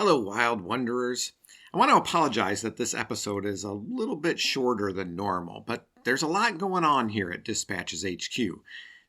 Hello, wild wanderers. I want to apologize that this episode is a little bit shorter than normal, but there's a lot going on here at Dispatches HQ.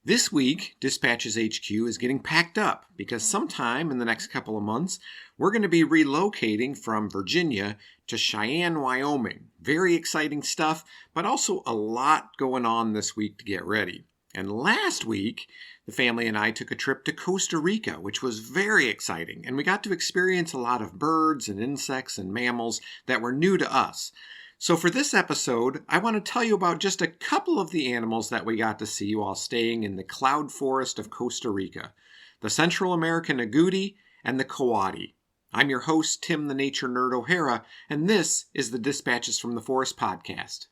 This week, Dispatches HQ is getting packed up because sometime in the next couple of months, we're going to be relocating from Virginia to Cheyenne, Wyoming. Very exciting stuff, but also a lot going on this week to get ready. And last week, the family and I took a trip to Costa Rica, which was very exciting, and we got to experience a lot of birds and insects and mammals that were new to us. So for this episode, I want to tell you about just a couple of the animals that we got to see while staying in the cloud forest of Costa Rica, the Central American Agouti and the Coati. I'm your host, Tim the Nature Nerd O'Hara, and this is the Dispatches from the Forest podcast.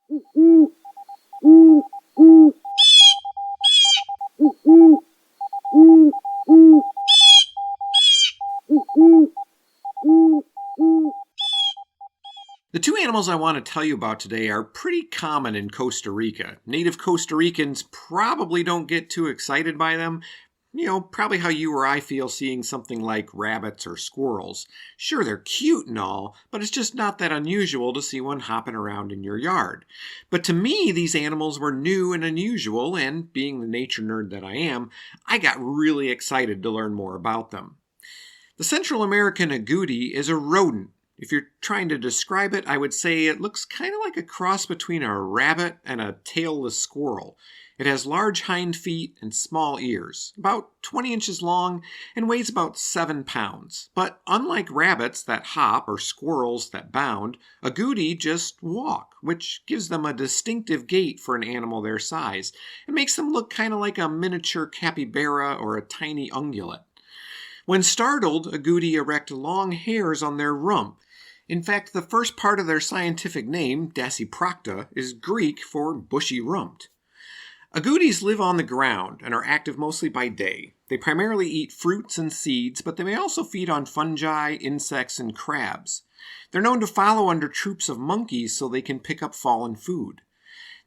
The two animals I want to tell you about today are pretty common in Costa Rica. Native Costa Ricans probably don't get too excited by them. Probably how you or I feel seeing something like rabbits or squirrels. Sure, they're cute and all, but it's just not that unusual to see one hopping around in your yard. But to me, these animals were new and unusual, and being the nature nerd that I am, I got really excited to learn more about them. The Central American Agouti is a rodent. If you're trying to describe it, I would say it looks kind of like a cross between a rabbit and a tailless squirrel. It has large hind feet and small ears, about 20 inches long, and weighs about 7 pounds. But unlike rabbits that hop or squirrels that bound, agouti just walk, which gives them a distinctive gait for an animal their size, and makes them look kind of like a miniature capybara or a tiny ungulate. When startled, agouti erect long hairs on their rump. In fact, the first part of their scientific name, dasyprocta, is Greek for bushy-rumped. Agoutis live on the ground and are active mostly by day. They primarily eat fruits and seeds, but they may also feed on fungi, insects, and crabs. They're known to follow under troops of monkeys so they can pick up fallen food.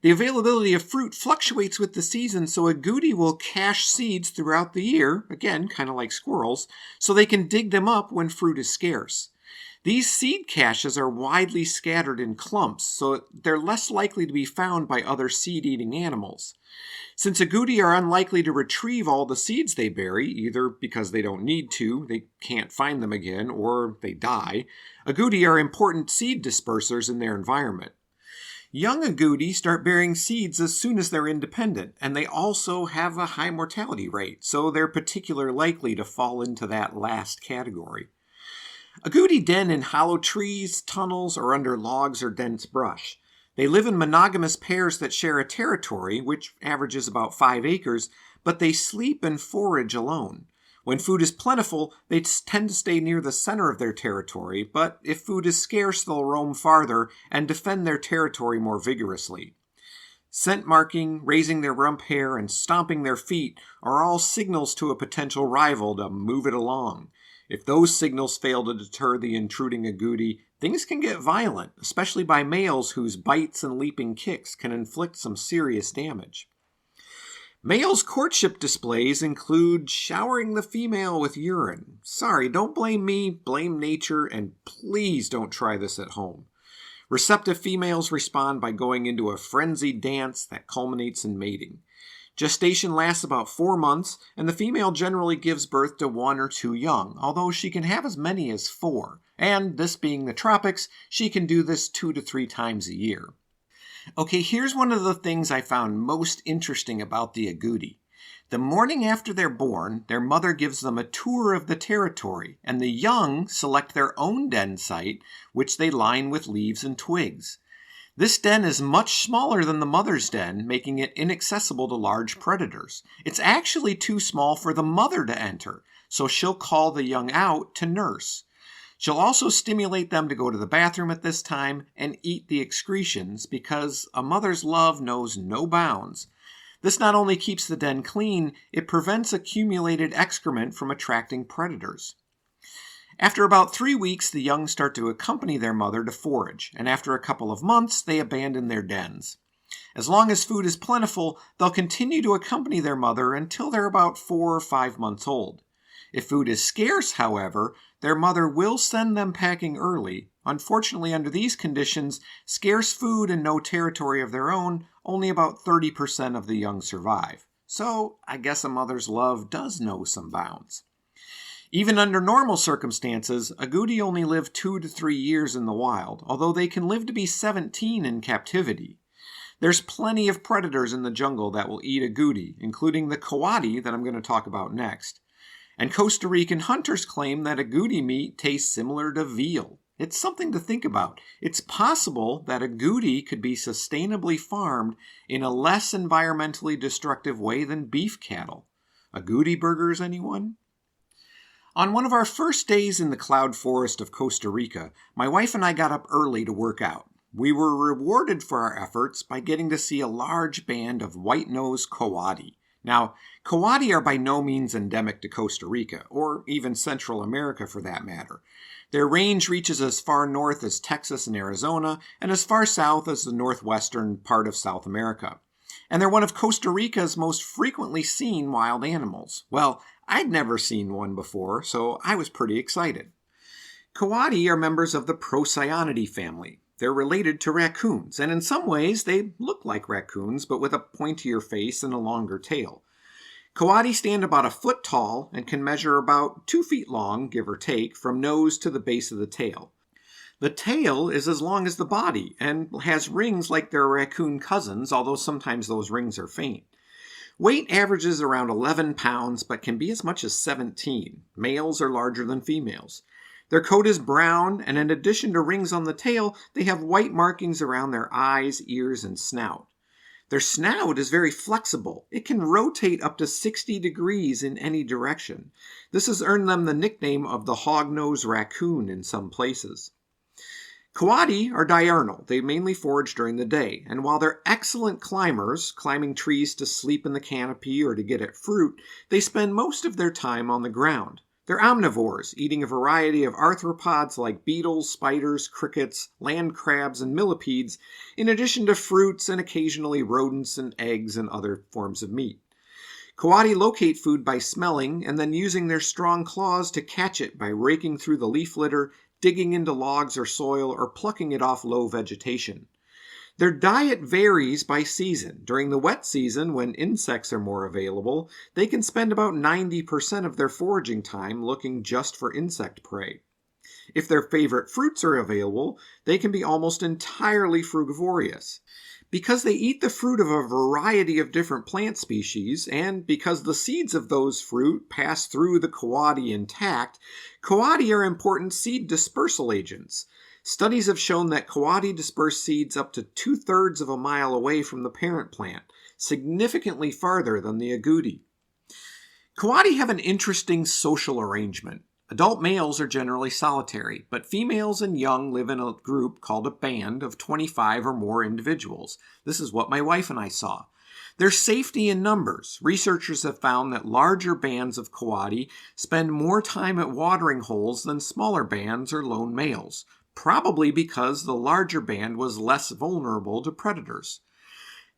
The availability of fruit fluctuates with the season, so agouti will cache seeds throughout the year, again, kind of like squirrels, so they can dig them up when fruit is scarce. These seed caches are widely scattered in clumps, so they're less likely to be found by other seed-eating animals. Since agouti are unlikely to retrieve all the seeds they bury, either because they don't need to, they can't find them again, or they die, agouti are important seed dispersers in their environment. Young agouti start bearing seeds as soon as they're independent, and they also have a high mortality rate, so they're particularly likely to fall into that last category. Agouti den in hollow trees, tunnels, or under logs or dense brush. They live in monogamous pairs that share a territory, which averages about 5 acres, but they sleep and forage alone. When food is plentiful, they tend to stay near the center of their territory, but if food is scarce, they'll roam farther and defend their territory more vigorously. Scent marking, raising their rump hair, and stomping their feet are all signals to a potential rival to move it along. If those signals fail to deter the intruding agouti, things can get violent, especially by males whose bites and leaping kicks can inflict some serious damage. Males' courtship displays include showering the female with urine. Sorry, don't blame me, blame nature, and please don't try this at home. Receptive females respond by going into a frenzied dance that culminates in mating. Gestation lasts about 4 months, and the female generally gives birth to 1 or 2 young, although she can have as many as 4. And this being the tropics, she can do this 2 to 3 times a year. Okay, here's one of the things I found most interesting about the agouti. The morning after they're born, their mother gives them a tour of the territory, and the young select their own den site, which they line with leaves and twigs. This den is much smaller than the mother's den, making it inaccessible to large predators. It's actually too small for the mother to enter, so she'll call the young out to nurse. She'll also stimulate them to go to the bathroom at this time and eat the excretions because a mother's love knows no bounds. This not only keeps the den clean, it prevents accumulated excrement from attracting predators. After about 3 weeks, the young start to accompany their mother to forage, and after a couple of months, they abandon their dens. As long as food is plentiful, they'll continue to accompany their mother until they're about 4 or 5 months old. If food is scarce, however, their mother will send them packing early. Unfortunately, under these conditions, scarce food and no territory of their own, only about 30% of the young survive. So, I guess a mother's love does know some bounds. Even under normal circumstances, agouti only live 2 to 3 years in the wild, although they can live to be 17 in captivity. There's plenty of predators in the jungle that will eat agouti, including the coati that I'm going to talk about next. And Costa Rican hunters claim that agouti meat tastes similar to veal. It's something to think about. It's possible that agouti could be sustainably farmed in a less environmentally destructive way than beef cattle. Agouti burgers, anyone? On one of our first days in the cloud forest of Costa Rica, my wife and I got up early to work out. We were rewarded for our efforts by getting to see a large band of White-nose Coati. Now, coati are by no means endemic to Costa Rica, or even Central America for that matter. Their range reaches as far north as Texas and Arizona, and as far south as the northwestern part of South America. And they're one of Costa Rica's most frequently seen wild animals. Well, I'd never seen one before, so I was pretty excited. Coati are members of the Procyanidea family. They're related to raccoons, and in some ways they look like raccoons, but with a pointier face and a longer tail. Coati stand about a foot tall and can measure about 2 feet long, give or take, from nose to the base of the tail. The tail is as long as the body and has rings like their raccoon cousins, although sometimes those rings are faint. Weight averages around 11 pounds, but can be as much as 17. Males are larger than females. Their coat is brown, and in addition to rings on the tail, they have white markings around their eyes, ears, and snout. Their snout is very flexible. It can rotate up to 60 degrees in any direction. This has earned them the nickname of the hog-nosed raccoon in some places. Coati are diurnal. They mainly forage during the day, and while they're excellent climbers, climbing trees to sleep in the canopy or to get at fruit, they spend most of their time on the ground. They're omnivores, eating a variety of arthropods like beetles, spiders, crickets, land crabs, and millipedes, in addition to fruits and occasionally rodents and eggs and other forms of meat. Coati locate food by smelling and then using their strong claws to catch it by raking through the leaf litter, digging into logs or soil, or plucking it off low vegetation. Their diet varies by season. During the wet season, when insects are more available, they can spend about 90% of their foraging time looking just for insect prey. If their favorite fruits are available, they can be almost entirely frugivorous. Because they eat the fruit of a variety of different plant species, and because the seeds of those fruit pass through the coati intact, coati are important seed dispersal agents. Studies have shown that coati disperse seeds up to 2/3 of a mile away from the parent plant, significantly farther than the agouti. Coati have an interesting social arrangement. Adult males are generally solitary, but females and young live in a group called a band of 25 or more individuals. This is what my wife and I saw. There's safety in numbers. Researchers have found that larger bands of coati spend more time at watering holes than smaller bands or lone males, probably because the larger band was less vulnerable to predators.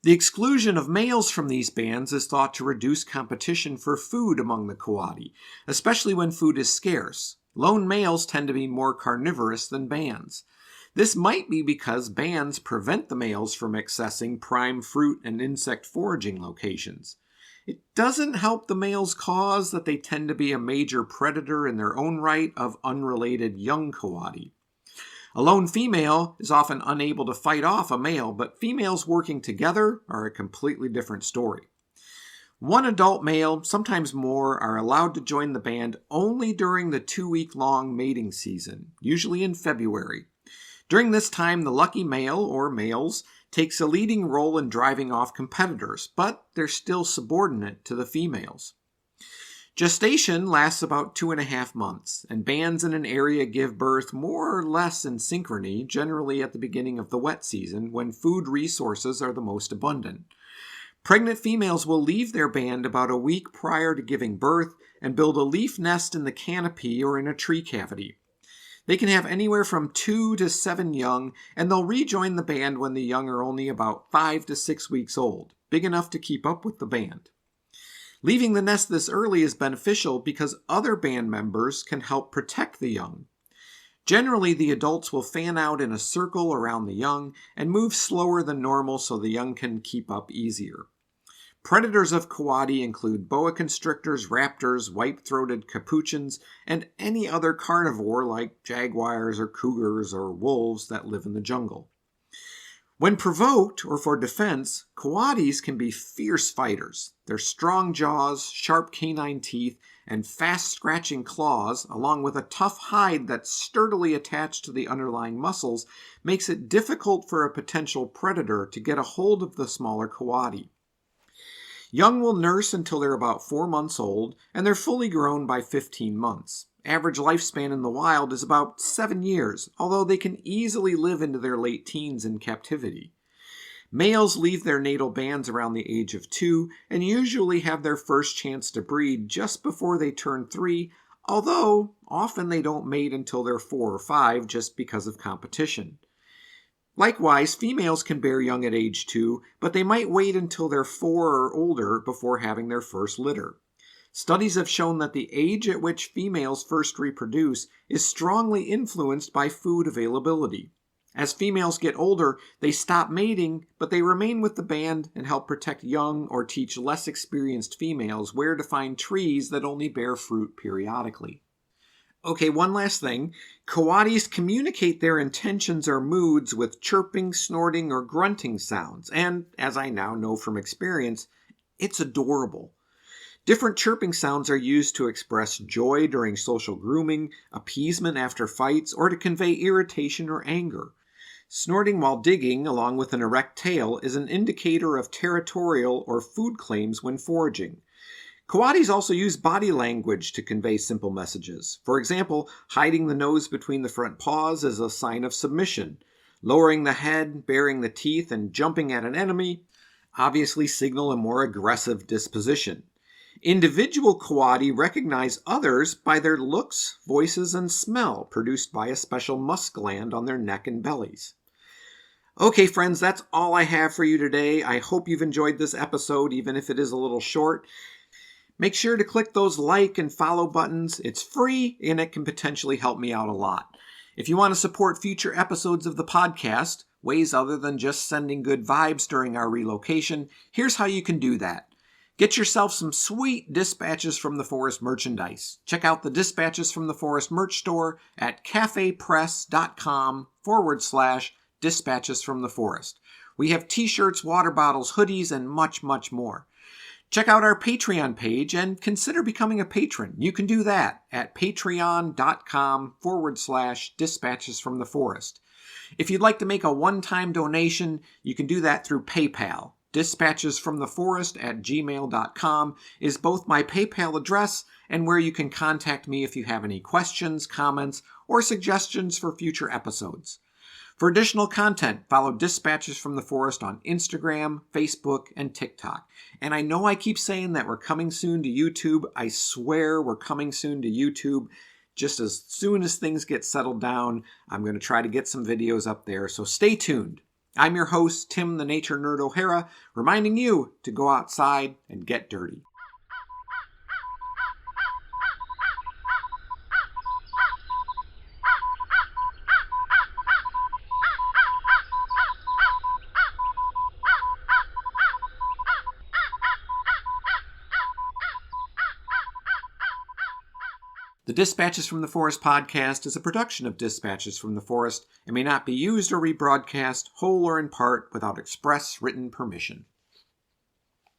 The exclusion of males from these bands is thought to reduce competition for food among the coati, especially when food is scarce. Lone males tend to be more carnivorous than bands. This might be because bands prevent the males from accessing prime fruit and insect foraging locations. It doesn't help the males' cause that they tend to be a major predator in their own right of unrelated young coati. A lone female is often unable to fight off a male, but females working together are a completely different story. One adult male, sometimes more, are allowed to join the band only during the 2-week-long mating season, usually in February. During this time, the lucky male, or males, takes a leading role in driving off competitors, but they're still subordinate to the females. Gestation lasts about 2.5 months, and bands in an area give birth more or less in synchrony, generally at the beginning of the wet season, when food resources are the most abundant. Pregnant females will leave their band about a week prior to giving birth and build a leaf nest in the canopy or in a tree cavity. They can have anywhere from 2 to 7 young, and they'll rejoin the band when the young are only about 5 to 6 weeks old, big enough to keep up with the band. Leaving the nest this early is beneficial because other band members can help protect the young. Generally, the adults will fan out in a circle around the young and move slower than normal so the young can keep up easier. Predators of coati include boa constrictors, raptors, white-throated capuchins, and any other carnivore like jaguars or cougars or wolves that live in the jungle. When provoked or for defense, coatis can be fierce fighters. Their strong jaws, sharp canine teeth, and fast scratching claws, along with a tough hide that's sturdily attached to the underlying muscles, makes it difficult for a potential predator to get a hold of the smaller coati. Young will nurse until they're about 4 months old, and they're fully grown by 15 months. Average lifespan in the wild is about 7 years, although they can easily live into their late teens in captivity. Males leave their natal bands around the age of 2 and usually have their first chance to breed just before they turn 3, although often they don't mate until they're 4 or 5 just because of competition. Likewise, females can bear young at age 2, but they might wait until they're 4 or older before having their first litter. Studies have shown that the age at which females first reproduce is strongly influenced by food availability. As females get older, they stop mating, but they remain with the band and help protect young or teach less experienced females where to find trees that only bear fruit periodically. Okay, one last thing. Coatis communicate their intentions or moods with chirping, snorting, or grunting sounds, and as I now know from experience, it's adorable. Different chirping sounds are used to express joy during social grooming, appeasement after fights, or to convey irritation or anger. Snorting while digging, along with an erect tail, is an indicator of territorial or food claims when foraging. Coatis also use body language to convey simple messages. For example, hiding the nose between the front paws is a sign of submission. Lowering the head, baring the teeth, and jumping at an enemy obviously signal a more aggressive disposition. Individual coati recognize others by their looks, voices, and smell, produced by a special musk gland on their neck and bellies. Okay, friends, that's all I have for you today. I hope you've enjoyed this episode, even if it is a little short. Make sure to click those like and follow buttons. It's free, and it can potentially help me out a lot. If you want to support future episodes of the podcast, ways other than just sending good vibes during our relocation, here's how you can do that. Get yourself some sweet Dispatches from the Forest merchandise. Check out the Dispatches from the Forest merch store at cafepress.com/Dispatches from the Forest. We have t-shirts, water bottles, hoodies, and much, much more. Check out our Patreon page and consider becoming a patron. You can do that at patreon.com/Dispatches from the Forest. If you'd like to make a one-time donation, you can do that through PayPal. dispatchesfromtheforest@gmail.com is both my PayPal address and where you can contact me if you have any questions, comments, or suggestions for future episodes. For additional content, follow Dispatches from the Forest on Instagram, Facebook, and TikTok. And I know I keep saying that we're coming soon to YouTube. I swear we're coming soon to YouTube. Just as soon as things get settled down, I'm going to try to get some videos up there, so stay tuned. I'm your host, Tim the Nature Nerd O'Hara, reminding you to go outside and get dirty. The Dispatches from the Forest podcast is a production of Dispatches from the Forest and may not be used or rebroadcast, whole or in part, without express written permission.